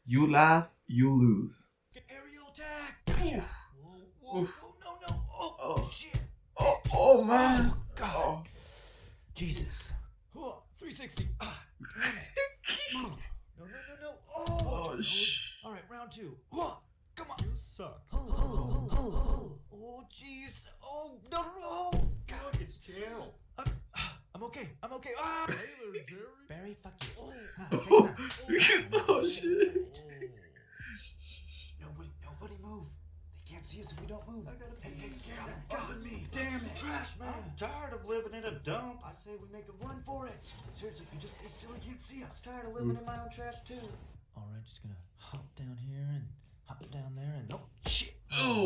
You laugh, you lose. Aerial attack! Gotcha. Whoa, Oof. no. Oh, shit. Oh man. Oh, God. Jesus. 360. No. Oh, all right, round 2. Come on. You suck. Oh, jeez. Oh, no. God. Look, it's Gerald. I'm okay. Hey there, Jerry. Barry, fuck you. Oh shit. Nobody move. They can't see us if we don't move. I gotta Hey, pee. stop it. God, me. Damn it. Trash, man. I'm tired of living in a dump. I say we make a run for it. Seriously, if you just stay still, you can't see us. Tired of living in my own trash, too. All right, just gonna hop down here and hop down there and... Oh, shit. Oh.